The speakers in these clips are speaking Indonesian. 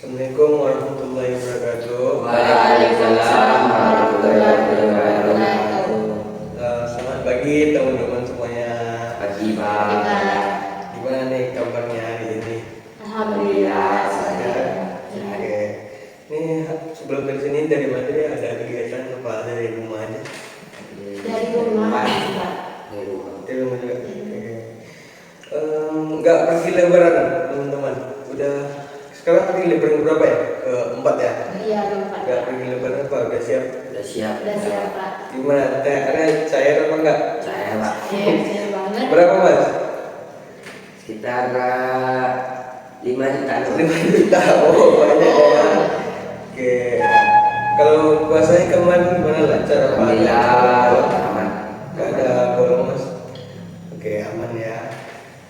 Assalamualaikum warahmatullahi wabarakatuh. Waalaikumsalam warahmatullahi wabarakatuh. Selamat pagi teman-teman semuanya. Pagi Pak. Gimana nih kabarnya hari ini? Alhamdulillah Sehat. saya. Oke. Ini sebelum dari sini dari mana dia ada kegiatan apa dari rumah aja? Dari rumah. Dari rumah. Dari rumah juga. Oke. Nggak pergi lebaran teman-teman. Udah sekarang pergi lebaran berapa ya? Keempat ya? Iya, lupa. Nggak pergi lebaran apa? Udah siap? Udah siap. Udah siap, Pak. Gimana? Ada cair apa enggak? Saya Pak. Saya banget. Berapa mas? Sekitar 5 juta. 5 juta, oh banyak ya. Oke. Kalau puasanya kemarin gimana lancar apa? Alhamdulillah aman. Gak ada bolong mas. Oke aman ya.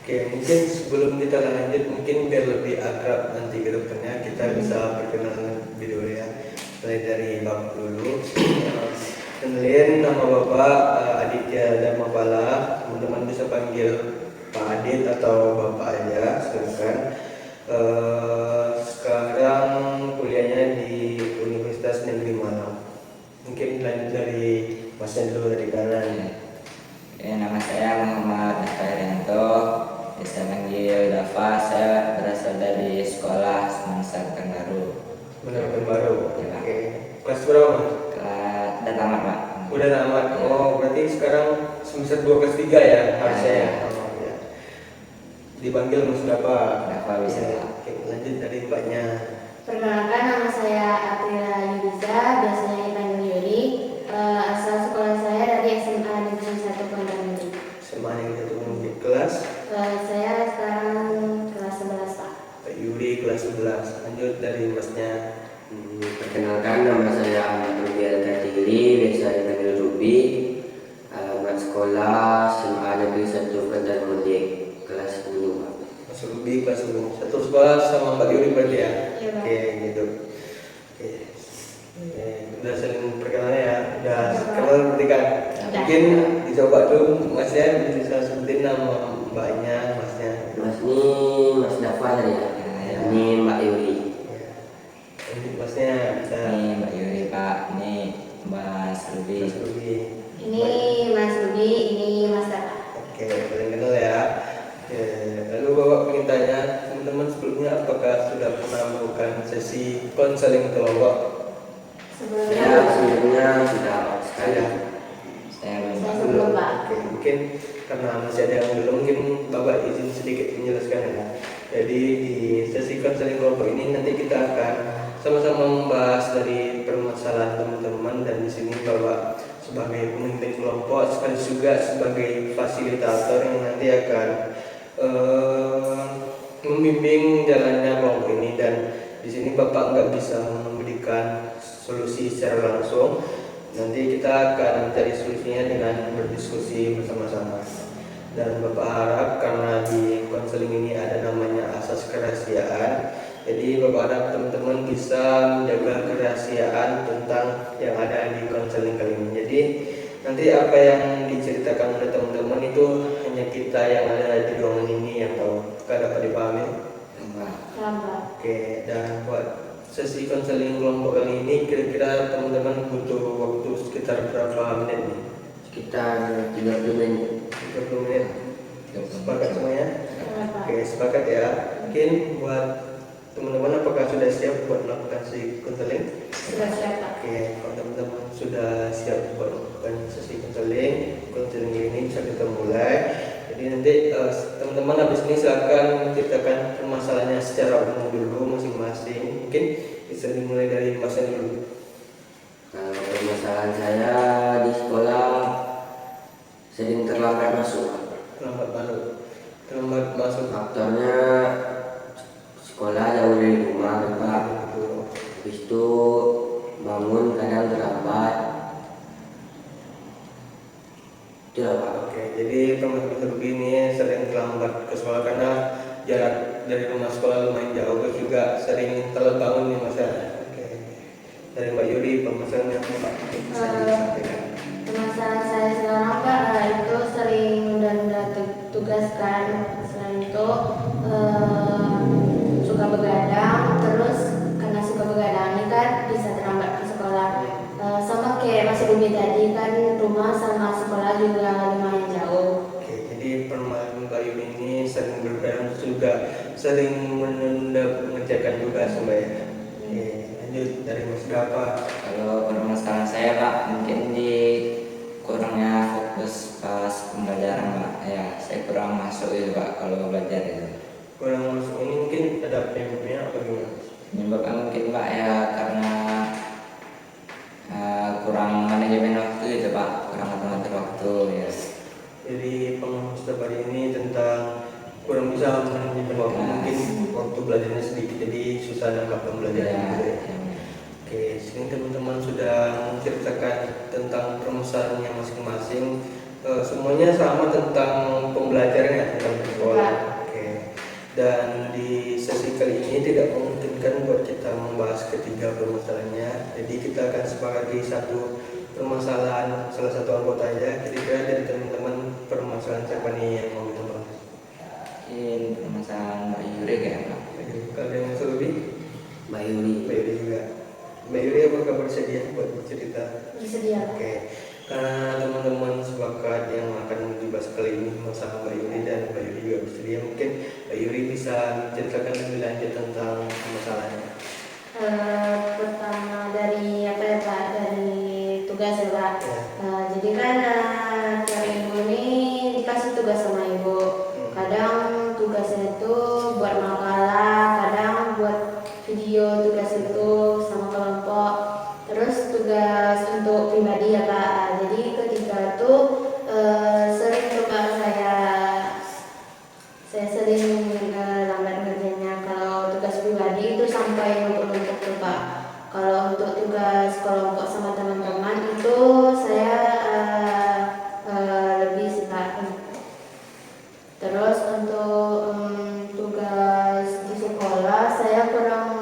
Oke mungkin sebelum kita lanjut mungkin biar lebih akrab nanti ke depannya kita bisa perkenalan video ya. Mulai dari bapak dulu. Kenalin nama bapak Aditya Dharmapala. Teman-teman bisa panggil Pak Adit atau bapak aja. Sekarang kuliahnya di Universitas Negeri Malang. Mungkin lanjut dari masnya dulu dari kanan. Nama saya Muhammad Dafairianto. Bisa manggil Dafa. Saya berasal dari sekolah Semansa Tenggaru. Benar baru. Ya. Oke. Kelas berapa mas? Udah tamat Pak. Udah tamat. Oh berarti sekarang semester 2 kelas 3 ya harusnya ya. Oh, ya. Dipanggil mas berapa? Dafa bisa Pak. Oke lanjut dari mbaknya. Perkenalkan, nama saya Aprila Yudiza, biasanya dipanggil Yuri. Asal sekolah saya dari SMA Negeri 1 Pondok Negeri. Sama yang satu di kelas. Saya sekarang kelas 11, Pak. Pak Yuri kelas 11. Lanjut dari masnya. Perkenalkan, nama saya Ahmad Ruby Al-Katiri, biasa dipanggil Ruby. Alamat sekolah SMA Negeri 1 Pondok Mendik, kelas 10. Mas Ruby kelas 10. Satu sekolah sama Mbak Yuri berarti ya? Iya, Pak. Oke gitu. Oke. Udah saling perkenalan ya. Udah kenal berarti kan? Udah. Mungkin dicoba dulu masnya bisa sebutin nama mbaknya, masnya. Mas ini Mas Dafa tadi ya. Ini Mbak Yuri. Ini masnya bisa. Ini Mbak Yuri Pak. Ini Mas Ruby. Mas Ruby. Ini Mas Rudi, ini Mas Dara. Oke, saling kenal ya. Oke, lalu Bapak ingin tanya teman-teman sebelumnya apakah sudah pernah melakukan sesi konseling kelompok? Saya sebelumnya sudah sekali. Ada. Saya belum Saya Pak. sebelum, Pak. Oke, mungkin karena masih ada yang belum, mungkin Bapak izin sedikit menjelaskan ya. Jadi di sesi konseling kelompok ini nanti kita akan sama-sama membahas dari permasalahan teman-teman dan di sini Bapak sebagai pemimpin kelompok sekaligus juga sebagai fasilitator yang nanti akan membimbing jalannya kelompok ini dan di sini Bapak nggak bisa memberikan solusi secara langsung. Nanti kita akan mencari solusinya dengan berdiskusi bersama-sama. Dan Bapak harap karena di konseling ini ada namanya asas kerahasiaan, jadi Bapak harap teman-teman bisa menjaga kerahasiaan tentang yang ada di konseling kali ini. Jadi nanti apa yang diceritakan oleh teman-teman itu hanya kita yang ada di ruangan ini yang tahu. Apakah dapat dipahami? Selamat. Oke, dan buat sesi konseling kelompok kali ini kira-kira teman-teman butuh waktu sekitar berapa menit nih? Sekitar 30 menit. 30 menit. Sepakat semuanya? Selamat. Oke, sepakat ya. Mungkin buat teman-teman apakah sudah siap buat melakukan sesi konseling? Sudah siap, Pak. Oke, kalau teman-teman sudah siap buat melakukan sesi konseling ini bisa kita mulai. Jadi nanti teman-teman habis ini silakan ceritakan permasalahannya secara umum dulu masing-masing. Mungkin bisa dimulai dari Mas dulu. Kalau permasalahan saya di sekolah sering terlambat masuk. Terlambat masuk. Faktornya sekolah jauh dari rumah Pak. Habis itu bangun kadang terlambat. Itu lah Pak. Oke, jadi teman-teman ini sering terlambat ke sekolah karena jarak dari rumah sekolah lumayan jauh, terus juga sering telat bangun nih Mas ya. Oke. Dari Mbak Yuri, permasalahan yang Mbak bisa disampaikan. Permasalahan saya sekarang, Pak, itu sering nunda-nunda tugas kan. Selain itu suka begadang, terus mengerjakan tugas Mbak ya. Oke, lanjut dari Mas Dafa. Kalau permasalahan saya Pak, mungkin di kurangnya fokus pas pembelajaran Pak. Ya, saya kurang masuk itu Pak kalau belajar itu. Kurang masuk ini mungkin ada penyebabnya apa gimana? Penyebabnya mungkin Pak ya karena kurang manajemen waktu itu Pak, kurang atur waktu ya. Jadi pengawas hari ini tentang kurang bisa manajemen waktu, mungkin waktu belajarnya sedikit jadi susah nangkap pembelajaran gitu ya. Oke, sini teman-teman sudah menceritakan tentang permasalahannya masing-masing. Semuanya sama tentang pembelajaran ya, tentang sekolah. Oke. Dan di sesi kali ini tidak memungkinkan buat kita membahas ketiga permasalahannya. Jadi kita akan sepakati satu permasalahan salah satu anggota aja. Kira-kira dari teman-teman permasalahan siapa nih yang mau kita bahas? Mungkin permasalahan Mbak Yuri kayak Pak. Kalau ada yang masuk lebih? Mbak Yuli. Mbak Yuri juga. Mbak Yuri apakah bersedia buat bercerita? Bersedia. Oke, karena teman-teman sepakat yang akan dibahas kali ini masalah Mbak Yuri dan Mbak Yuri juga bersedia, mungkin Mbak Yuri bisa menceritakan lebih lanjut tentang masalahnya. Pertama dari apa ya Pak, dari tugas ya Pak. Ya. Jadi kan tiap minggu ini dikasih tugas sama ibu. Kadang tugasnya itu buat makalah, kadang buat video tugas itu sama kelompok. Terus tugas untuk pribadi ya Pak. Jadi ketika itu sering tuh Pak saya sering lambat ngerjainnya. Kalau tugas pribadi itu sampai numpuk-numpuk tuh Pak. Kalau untuk tugas kelompok sama teman-teman itu saya lebih sih Pak. Terus untuk tugas di sekolah saya kurang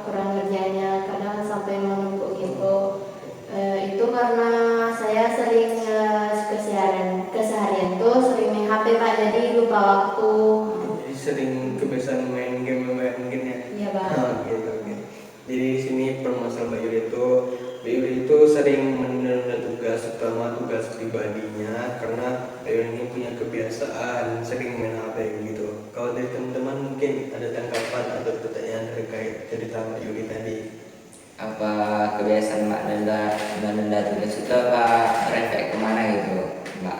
kurang ngerjainnya, kadang sampai menumpuk gitu. Itu karena saya sering keseharian tuh sering main HP Pak, jadi lupa waktu. Jadi sering kebiasaan main game mungkin ya? Iya Pak. Oke. Jadi di sini permasalahan Mbak Yuri itu sering menunda tugas, terutama tugas pribadinya, karena Mbak Yuri ini punya kebiasaan sering main HP gitu. Kalau dari teman-teman mungkin ada tanggapan atau pertanyaan terkait cerita Mbak Yuri tadi? Apa kebiasaan Mbak menunda tugas itu apa berefek kemana gitu Mbak?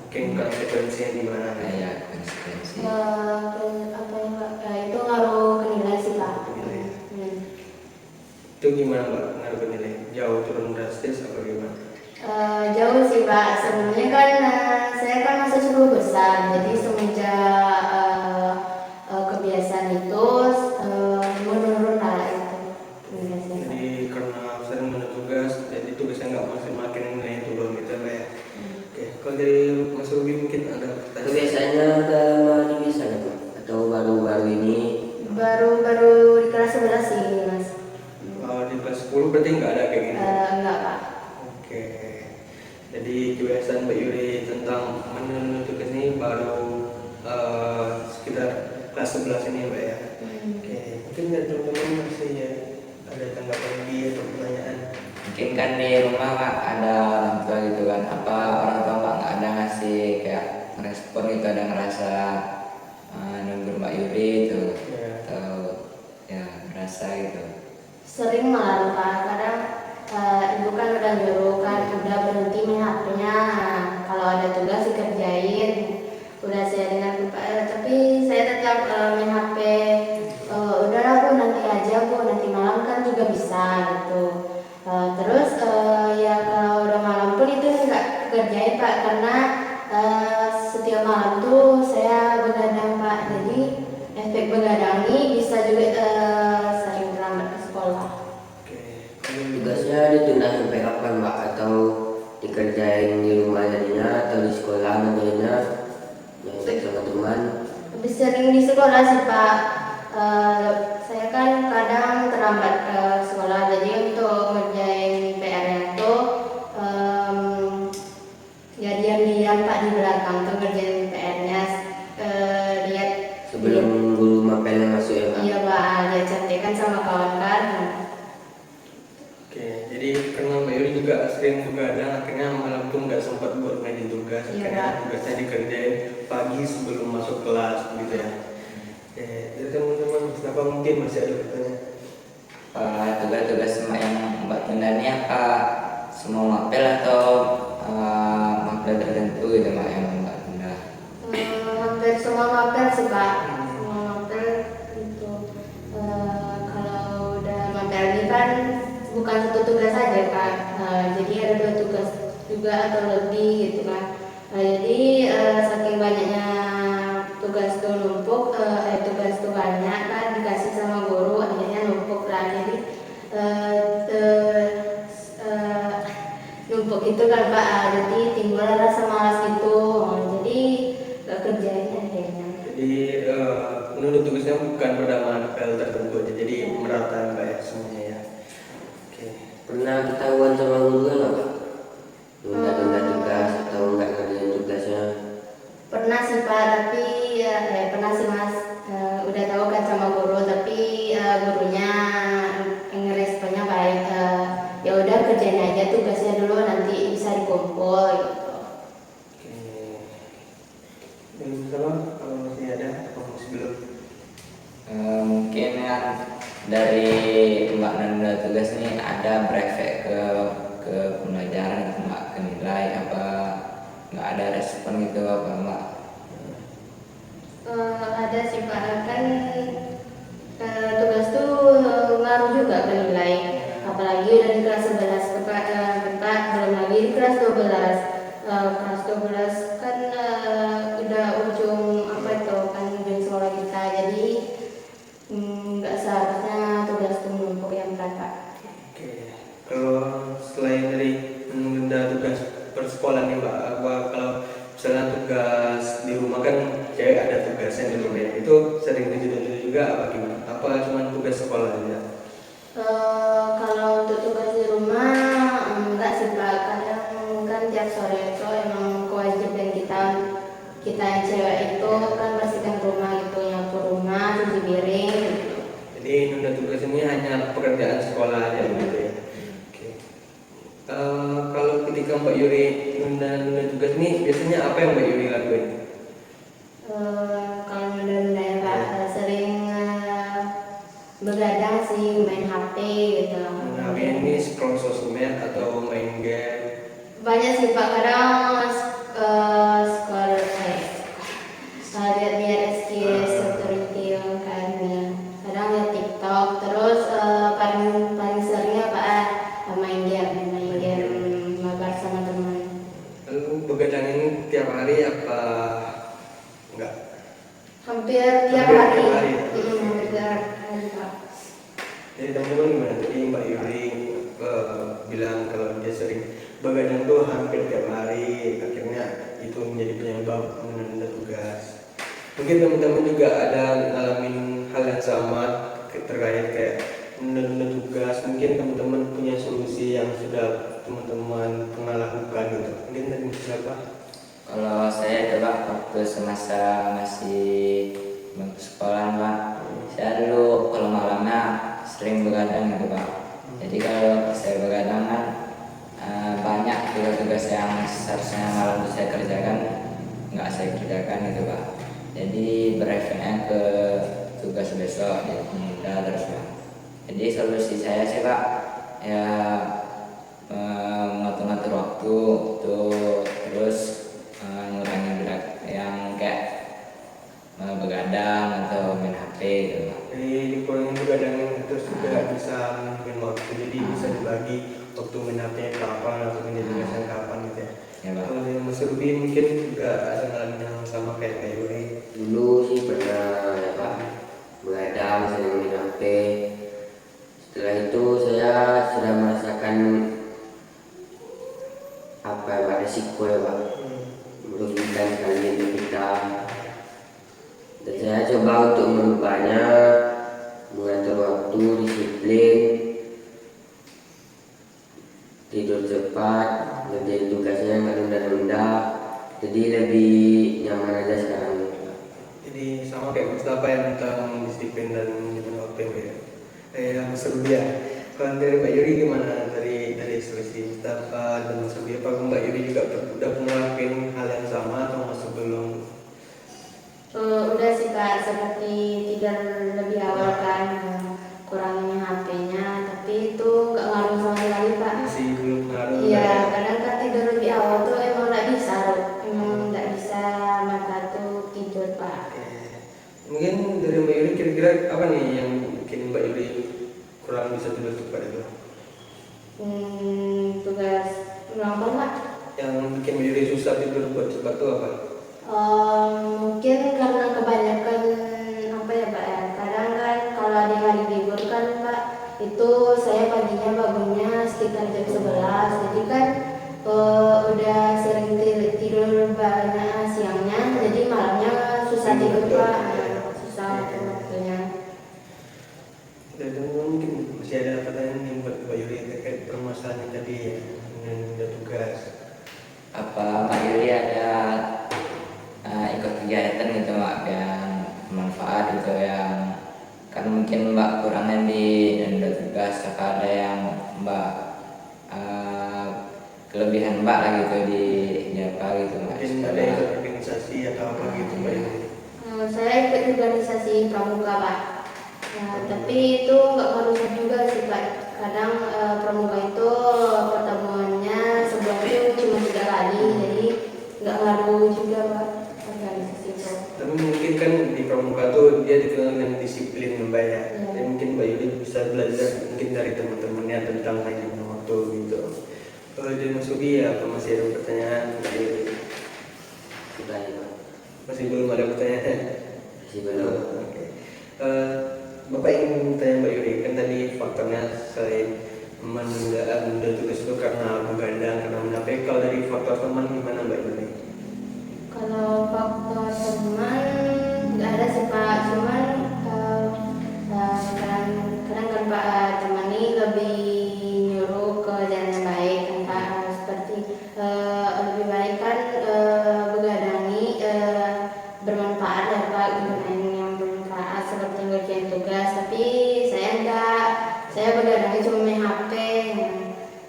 Mungkin konsekuensinya di mana? Ya, konsekuensi. Apa ya Pak? Itu ngaruh ke nilai sih Pak. Nilai. Itu gimana Mbak ngaruh ke nilai? Jauh turun drastis apa gimana? Jauh sih Pak. Sebenarnya kan saya kan masih 10 besar, jadi semenjak kebiasaan itu menurun lah itu nilai saya. Jadi karena sering menunda tugas, jadi tugasnya nggak masih makin nilainya turun gitu Mbak ya? Oke, kalau dari Mas Ruby mungkin ada Itu pertanyaan? biasanya udah lama di biasanya Pak? Atau baru-baru ini? Baru di kelas 11 sih Mas. Kalau di kelas 10 berarti nggak ada kayak gitu? Enggak Pak. Oke, jadi kebiasaan Mbak Yuri tentang menunda tugas ini baru sekitar kelas 11 ini Mbak ya? Oke, mungkin dari teman-teman masih ya ada tanggapan lagi atau pertanyaan? Mungkin kan di rumah Pak ada orang tua gitu kan, apa orang tua Pak nggak ada ngasih kayak respon gitu, ada ngerasa nunggu Mbak Yuri itu Ya. atau ya ngerasa gitu. Sering malah Pak, kadang ibu kan udah nyuruh kan udah berhenti main HP-nya. Kalau ada tugas dikerjain, udah saya dengan tapi saya tetap main HP. Udahlah Bu, nanti aja Bu, nanti malam kan juga bisa gitu. Terus ya kalau udah malam pun itu nggak kerjain Pak, karena setiap malam tuh saya begadang Pak. Jadi efek begadang ini bisa juga sering terlambat ke sekolah. Oke, Tugasnya ditunda sampai kapan Mbak? Atau dikerjain di rumah jadinya atau di sekolah nantinya nyontek sama teman? Lebih sering di sekolah sih Pak. Saya kan kadang terlambat ke sekolah, jadi untuk ngerjain PR-nya tuh ya diam-diam Pak di belakang tuh ngerjain PR-nya. Lihat Sebelum guru mapelnya masuk ya Mbak? Iya Pak, lihat cantikan sama kawan kan. Oke, jadi karena Mbak Yuri juga sering begadang, akhirnya malam pun nggak sempat buat ngerjain tugas. Iya, Akhirnya Pak. tugasnya dikerjain pagi sebelum masuk kelas, gitu ya. Oke, jadi teman-teman kenapa mungkin masih ada pertanyaan? Tugas-tugas yang Mbak tunda ini apa semua mapel atau mapel tertentu gitu Mbak yang Mbak tunda? Hampir semua mapel sih Pak, semua mapel itu. Kalau udah mapel ini kan bukan satu tugas saja Pak. Jadi ada 2 tugas juga atau lebih gitu kan. Jadi saking banyaknya tugas tuh numpuk, tugas tuh banyak kan dikasih sama guru akhirnya numpuk lah. Jadi numpuk itu kan Pak, jadi timbul rasa malas gitu. Jadi gak kerjain akhirnya. Jadi menurut tugasnya bukan pada mapel tertentu aja, jadi merata Mbak ya semuanya ya. Oke. Pernah ketahuan sama guru kan nggak Pak? Tunda-tunda tugas atau nggak ngerjain tugasnya? Pernah sih Pak, tapi pernah sih Mas. Udah tahu kan sama guru, tapi gurunya ngeresponnya baik. Ya udah kerjain aja tugasnya dulu, nanti bisa dikumpul gitu. Oke. Belum sama kalau masih ada atau masih belum? Mungkin kan dari Mbak nunda tugas ini ada berefek ke pembelajaran gitu, Mbak, ke nilai apa nggak ada respon gitu apa Mbak? Ada sih Pak, kan tugas tuh ngaruh juga ke nilai. Apalagi udah di kelas 11 Pak, belum lagi di kelas 12. Kelas 12 kan udah ujung apa itu kan ujung sekolah kita. Jadi nggak seharusnya tugas tuh menumpuk yang berat Pak. Oke. Kalau selain dari menunda tugas persekolah nih Mbak, kalau misalnya tugas di rumah kan cewek ada tugasnya di rumah ya, itu sering ditunda juga apa gimana? Apa cuma tugas sekolah aja? Kalau untuk tugas di rumah enggak sih Pak, kadang kan tiap sore itu emang kewajiban kita yang cewek itu kan bersihkan rumah gitu, nyapu rumah, cuci piring gitu. Jadi nunda tugas ini hanya pekerjaan sekolah aja gitu ya. Oke. Kalau ketika Mbak Yuri nunda tugas ini biasanya apa yang Mbak Yuri lakuin? Kalau nunda ya Pak, sering begadang sih, main HP gitu. Nah, ini scroll sosmed atau main game? Banyak sih Pak, kadang scroll lihat-lihat SKS tutorial kan, kadang lihat TikTok, terus paling seringnya Pak main game mabar sama teman. Lalu begadang ini tiap hari apa enggak? Hampir tiap Hampir hari. tiap hari. Hampir tiap hari Pak. Jadi teman-teman gimana? Tadi Mbak Yuri bilang kalau dia sering begadang tuh hampir tiap hari, akhirnya itu menjadi penyebab menunda tugas. Mungkin teman-teman juga ada ngalamin hal yang sama terkait kayak menunda tugas. Mungkin teman-teman punya solusi yang sudah teman-teman pernah lakukan gitu. Mungkin dari siapa? Kalau saya coba waktu semasa masih bangku sekolah Pak, saya dulu kalau malamnya sering begadang gitu Pak. Jadi kalau saya begadang kan banyak tugas-tugas yang seharusnya malam itu saya kerjakan nggak saya kerjakan gitu Pak. Jadi berefeknya ke tugas besok jadi penunda terus Pak. Jadi solusi saya sih Pak ya mengatur-ngatur waktu tuh, terus ngurangin berat yang kayak begadang atau main HP gitu Pak. Jadi dikurangin begadang terus juga bisa mungkin waktu, jadi bisa dibagi waktu menatnya kapan atau menjelaskan kapan gitu ya. Ya Pak. Kalau yang Mas Ruby mungkin juga ada ngalamin yang sama kayak Yuri. Dulu sih pernah ya Pak, begadang sering main HP. Setelah itu saya sudah merasakan apa ya Pak, resiko ya Pak, merugikan sekali untuk kita. Dan saya coba untuk merubahnya, mengatur waktu, disiplin, tidur cepat, ngerjain tugasnya nggak nunda-nunda, jadi lebih nyaman aja sekarang. Jadi sama kayak Mustafa yang tentang disiplin dan manajemen waktu ya. Mas Ruby ya. Kalau dari Mbak Yuri gimana dari solusi Mustafa dan Mas Ruby? Apakah Mbak Yuri juga udah ngelakuin hal yang sama atau masih belum? Udah sih Pak, seperti tidur lebih awal kan, kurangnya HP-nya, tapi itu nggak ngaruh sama sekali Pak. Masih belum ngaruh. Iya, kadang kan tidur lebih awal tuh emang nggak bisa, emang nggak bisa mata tuh tidur Pak. Mungkin dari Mbak Yuri kira-kira apa nih yang bikin Mbak Yuri kurang bisa tidur cepat itu? Tugas ulang Pak. Yang bikin Mbak Yuri susah tidur buat cepat itu apa? Mungkin karena kebanyakan apa ya Pak ya. Kadang kan kalau di hari libur kan Pak, itu saya paginya bangunnya sekitar jam 11. Jadi kan udah sering tidur banyak siangnya, jadi malamnya susah tidur Pak. Susah atur waktunya. Dan mungkin masih ada pertanyaan yang buat Mbak Yuri terkait permasalahan yang tadi ya, dengan ada tugas. Apa Mbak Yuli ada ikut kegiatan gitu Mbak yang bermanfaat gitu, yang kan mungkin Mbak kurangnya di ada tugas, apa ada yang Mbak kelebihan Mbak lah gitu di apa gitu Mbak? Mungkin ada ikut organisasi atau apa gitu Mbak Yuri? Saya ikut organisasi pramuka Pak. Tapi itu nggak kondusif juga sih Pak. Kadang pramuka itu pertemuannya sebulan itu cuma 3 kali, jadi nggak ngaruh juga Pak organisasi itu. Tapi mungkin kan di pramuka tuh dia dikenal dengan disiplin Mbak ya. Jadi mungkin Mbak Yuri bisa belajar mungkin dari teman-temannya tentang manajemen waktu gitu. Kalau dari Mas Ubi ya, apa masih ada pertanyaan Mbak Yuri? Sudah ya Pak. Masih belum ada pertanyaan? Masih belum. Oke. Bapak ingin tanya Mbak Yuri, kan tadi faktornya selain menunda tugas itu karena begadang, karena mencapai. Kalau dari faktor teman gimana Mbak Yuri? Kalau faktor teman nggak ada sih Pak, cuman kadang kan Pak teman ini lebih nyuruh ke jalan yang baik kan Pak, seperti lebih baik kan begadang ini bermanfaat ya Pak, gunain yang bermanfaat seperti ngerjain tugas, tapi saya enggak, saya begadangnya cuma main HP.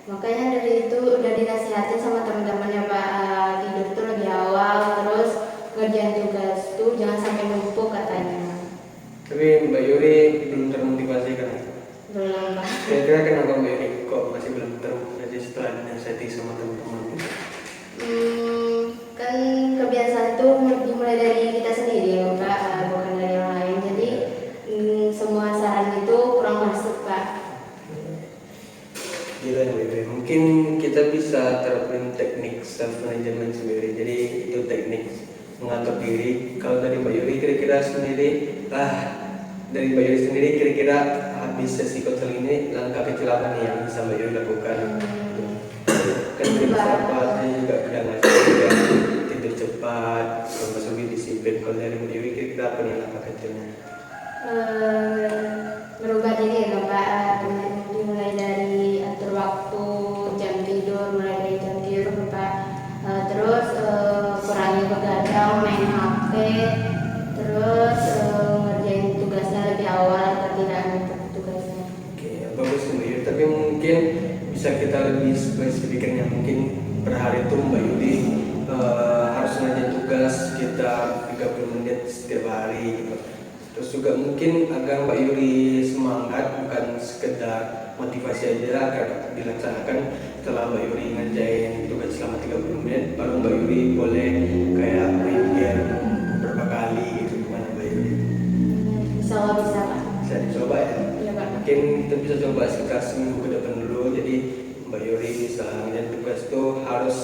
Makanya dari itu udah dinasihatin sama teman-teman ya Pak, tidur tuh lebih awal, terus ngerjain tugas tuh jangan sampai numpuk katanya. Tapi Mbak Yuri belum termotivasi kan? Belum Pak. Kira-kira kenapa Mbak Yuri kok masih belum termotivasi setelah dinasihati sama teman-teman? Kan kebiasaan tuh dimulai dari kita sendiri ya Pak, bukan dari orang lain. Jadi semua saran itu kurang masuk Pak. Gila Mbak Yuri, mungkin kita bisa terapin teknik self management sendiri. Jadi itu teknik mengatur diri. Kalau dari Mbak Yuri kira-kira sendiri, dari Mbak Yuri sendiri kira-kira habis sesi konseling ini langkah kecil apa nih yang bisa Mbak Yuri lakukan? Kan beberapa saya juga bilang juga tidur cepat, Mas Ubi disiplin. Kalau dari Mbak Yuri kira-kira apa nih langkah kecilnya? Merubah diri ya Pak, dimulai dari atur waktu, jam tidur, mulai dari jam tidur Pak. Terus kurangi begadang, main HP, terus ngerjain tugasnya lebih awal agar tidak numpuk tugasnya. Oke, bagus Mbak Yuri. Tapi mungkin bisa kita lebih spesifiknya, mungkin per hari itu Mbak Yuri harus ngerjain tugas sekitar 30 menit setiap hari gitu. Terus juga mungkin agar Mbak Yuri semangat, bukan sekedar motivasi aja agar dilaksanakan. Setelah Mbak Yuri ngerjain tugas selama 30 menit, baru Mbak Yuri boleh kayak main game berapa kali gitu. Gimana Mbak Yuri? Insya Allah bisa Pak. Bisa dicoba ya? Iya Pak. Mungkin kita bisa coba sekitar seminggu ke depan dulu. Jadi Mbak Yuri bisa ngerjain tugas itu harus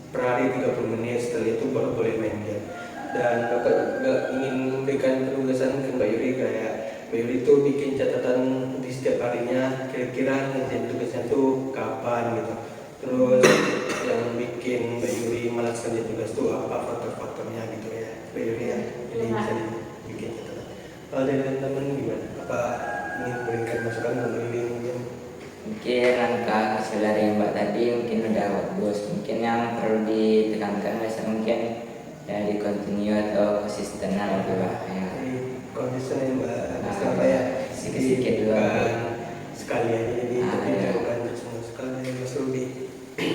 per hari 30 menit, setelah itu baru boleh main game. Dan Bapak juga ingin memberikan penugasan ke Mbak Yuri, kayak Mbak Yuri itu bikin catatan di setiap harinya, kira-kira ngerjain tugasnya tuh kapan gitu. Terus yang bikin Mbak Yuri malas kerja tugas tuh apa faktor-faktornya gitu ya Mbak Yuri ya. Jadi bisa dibikin catatan. Kalau dari teman-teman gimana? Apa ingin berikan masukan ke Mbak Yuri mungkin? Mungkin langkah hasil dari Mbak tadi mungkin udah bagus. Mungkin yang perlu ditekankan biasanya mungkin ya di continue atau konsisten gitu Pak ya. Konsisten ya Mbak, apa ya? Sedikit-sedikit dulu. Sekali aja, jadi tapi Ya. bukan semua sekali Mas Ruby.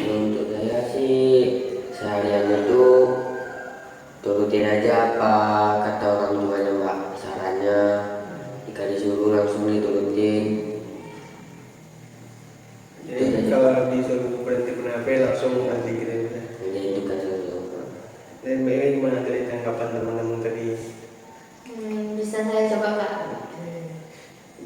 Untuk saya sih seharian itu turutin aja apa kata orang tuanya Mbak. langsung diturutin. Jadi kalau disuruh berhenti main HP langsung nanti gitu ya. Jadi itu kan satu. Dan Mbak Ira gimana dari tanggapan teman-teman tadi? Bisa saya coba Pak.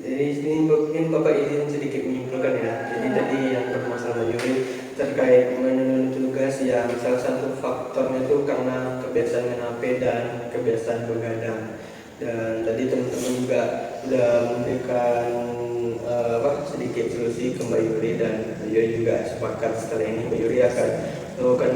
Jadi sini mungkin Bapak izin sedikit menyimpulkan ya. Jadi tadi yang bermasalah Yuri terkait menunut tugas ya, salah satu faktornya itu karena kebiasaan main HP dan kebiasaan begadang. Dan tadi teman-teman juga sudah memberikan sedikit solusi ke Mbak Yuri, dan Mbak Yuri juga sepakat setelah ini Mbak Yuri akan melakukan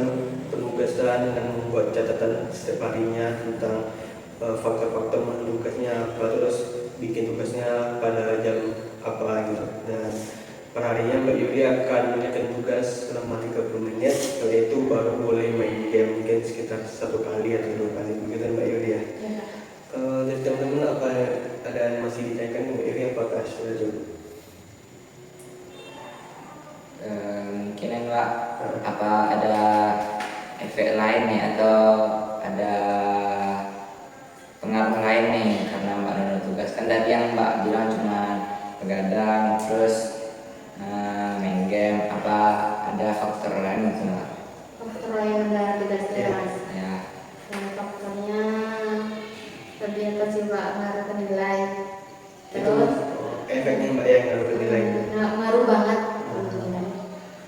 penugasan dan membuat catatan setiap harinya tentang faktor-faktor menentukan tugasnya apa, terus bikin tugasnya pada jam apa gitu. Dan per harinya Mbak Yuri akan mengerjakan tugas selama 30 menit, setelah itu baru boleh main game mungkin sekitar 1 kali atau 2 kali begitu Mbak Yuri ya. Dari teman-teman apa ada yang masih ditanyakan Mbak Yuri, apakah sudah cukup? Mungkin ya Mbak, apa ada efek lain nih atau ada pengaruh lain nih karena Mbak menunut tugas? Kan tadi yang Mbak bilang cuma begadang terus main game, apa ada faktor lain gitu Mbak? Faktor lain dari tugas saya Mas. Ya. Faktornya lebih apa sih Pak, ngaruh ke nilai. Terus Efeknya Mbak yang ngaruh ke nilai. ngaruh banget ke nilai.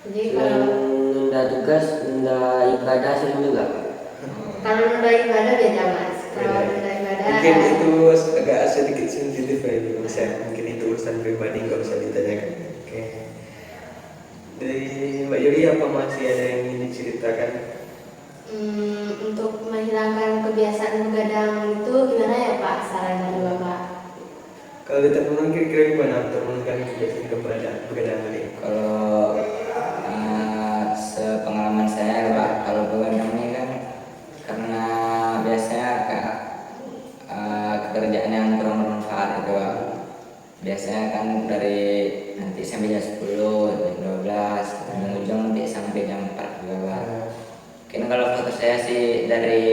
Jadi Selain kalau nunda tugas, nunda ibadah sering juga. nunda ibadah beda Mas. Kalau nunda ibadah Mungkin itu agak sedikit sensitif ya itu Mas ya. Mungkin itu urusan pribadi, nggak usah ditanyakan. Oke. Dari Mbak Yuri apa masih ada yang ingin diceritakan? untuk menghilangkan kebiasaan begadang itu gimana ya Pak saran dari Bapak? Kalau di teman-teman kira-kira gimana untuk menghilangkan kebiasaan begadang tadi? Kalau sepengalaman saya Pak, kalau begadang ini kan karena biasanya pekerjaan yang kurang bermanfaat gitu Pak. Biasanya kan dari nanti sampai jam 10, jam 12, ujung-ujung sampai jam 4 juga Pak. Mungkin kalau faktor saya sih dari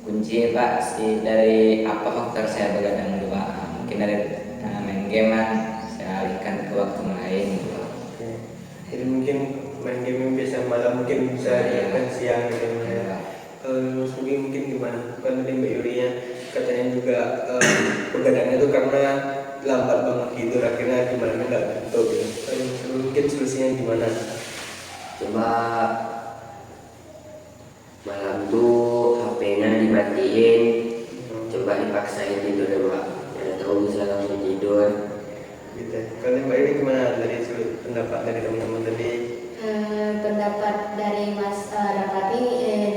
kunci Pak, sih dari apa faktor saya begadang dulu Pak. Mungkin dari main game kan, saya alihkan ke waktu lain gitu Pak. Oke. Jadi mungkin main game yang biasa malam mungkin bisa dilakukan siang gitu ya. Mungkin gimana? Kan tadi Mbak Yuri katanya juga begadangnya itu karena lambat banget tidur, akhirnya gimana nggak ngantuk gitu. Mungkin solusinya gimana? Coba malam tuh HP-nya dimatiin, coba dipaksain tidur ya Mbak. Ya, tahu bisa langsung tidur. Gitu. Kalau Mbak Yuri gimana dari pendapat dari teman-teman tadi? Pendapat dari Mas Raffi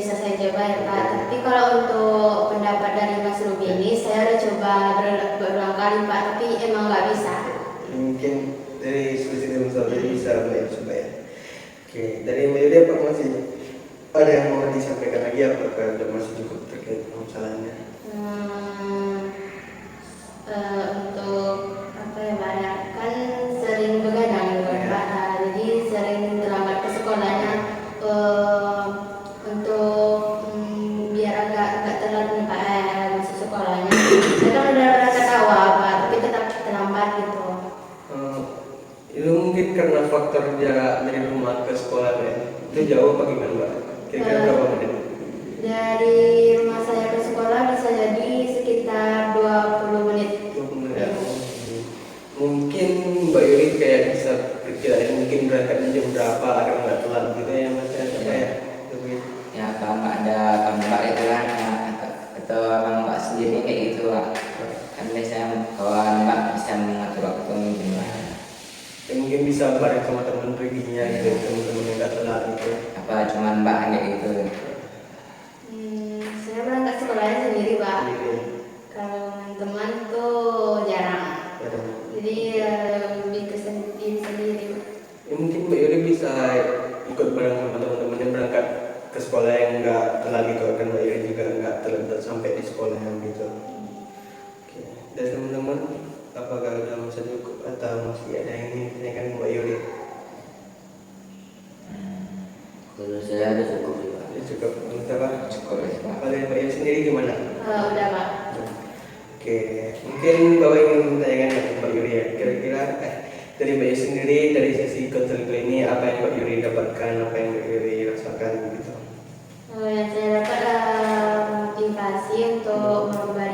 bisa saya coba ya Pak. Tapi kalau untuk pendapat dari Mas Ruby ini saya udah coba berulang kali Pak, tapi emang nggak bisa. Mungkin dari solusi dari Mas Raffi bisa Mbak Yuri coba ya. Oke, dari Mbak Yuri apa masih ada yang mau disampaikan lagi, apakah sudah masih cukup terkait permasalahannya? Untuk apa ya Pak ya, kan sering begadang gitu kan Pak. Jadi sering terlambat ke sekolahnya. Untuk biar agak telat nih Pak masuk sekolahnya. Saya kan udah berangkat awal Pak, tapi tetap terlambat gitu. Itu mungkin karena faktor jarak dari rumah ke sekolah ya. Itu jauh apa gimana Mbak? Kira-kira berapa menit? Dari rumah saya ke sekolah bisa jadi sekitar 20 menit. 20 menit ya. Mungkin Mbak Yuri kayak bisa perkirain mungkin berangkatnya jam berapa agar nggak telat gitu ya Mas ya, apa ya? Begitu. Ya kalau nggak ada Mbak itu kan atau emang Mbak sendiri kayak gitu Pak. Kan biasanya kawan Mbak bisa mengatur waktu gimana. Ya, mungkin bisa bareng sama teman perginya gitu, teman-teman yang nggak telat gitu. Apa cuman Mbak kayak gitu? Saya berangkat sekolahnya sendiri Pak. Sendiri. Kalau teman tuh jarang. Ya, Jadi lebih ke diri sendiri. ya, mungkin Mbak Yuri bisa ikut bareng sama teman-teman yang berangkat ke sekolah yang nggak telat gitu, kan Mbak Yuri juga nggak telat sampai di sekolah yang gitu. Oke. Dan teman-teman, apakah udah masa cukup atau masih ada yang ingin ditanyakan Mbak Yuri? Kalau saya ada cukup sih Pak. Ya, cukup. Kita Pak. Cukup ya Pak. Kalau Mbak Yuri sendiri gimana? Udah Pak. Oke, Oke, mungkin Bapak ingin menanyakan ya Mbak Yuri ya. Kira-kira dari Mbak Yuri sendiri dari sesi konseling kali ini apa yang Mbak Yuri dapatkan, apa yang Mbak Yuri rasakan gitu? Yang saya dapat motivasi untuk merubah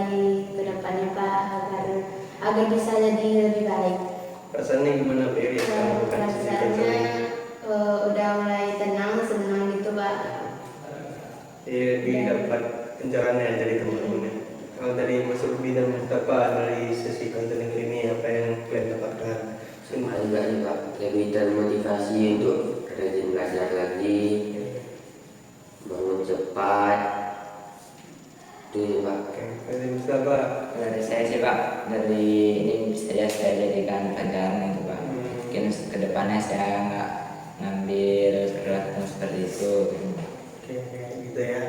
ke depannya Pak agar bisa jadi lebih baik. Perasaannya gimana Mbak Yuri setelah melakukan sesi Perasaannya konseling? udah mulai tenang, senang gitu Pak. Jadi dapat pencerahan ya dari teman-teman. Kalau dari Mas Ruby dan Mas Tapa dari sesi konseling ini apa yang kalian dapatkan? Sama juga nih Pak, lebih termotivasi untuk rajin belajar lagi, bangun cepat. Itu ya Pak. Oke, dari Mas Tapa. Dari saya sih Pak, dari ini bisa saja saya jadikan pelajaran itu Pak. Mungkin kedepannya saya nggak ngambil perilaku seperti itu. Oke, gitu ya.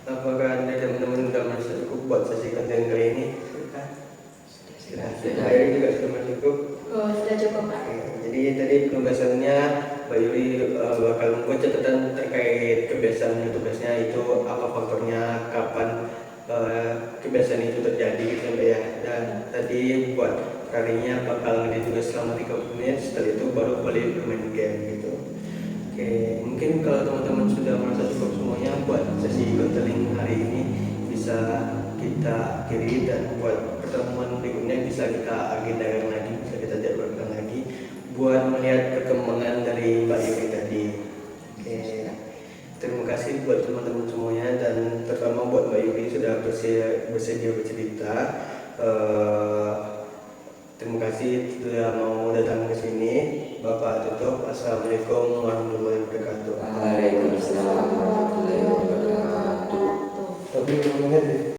Apakah Anda teman-teman sudah merasa cukup buat sesi konten kali ini? Sudah. Saya juga sudah cukup. Oh, sudah cukup Pak. Oke, jadi tadi penugasannya Mbak Yuri bakal membuat catatan terkait kebiasaan tugasnya itu apa faktornya, kapan kebiasaan itu terjadi gitu Mbak ya. Dan tadi buat harinya bakal ditugas selama 30 menit, setelah itu baru boleh bermain game gitu. Oke, mungkin kalau teman-teman sudah merasa cukup semuanya buat sesi konseling hari ini bisa kita akhiri dan buat pertemuan berikutnya bisa kita agendakan lagi, bisa kita jadwalkan lagi buat melihat perkembangan dari Mbak Yuri tadi. Oke, terima kasih buat teman-teman semuanya dan terutama buat Mbak Yuri sudah bersedia bercerita. Terima kasih sudah mau datang ke sini. Bapak tutup. Assalamualaikum warahmatullahi wabarakatuh. Waalaikumsalam warahmatullahi wabarakatuh. Tapi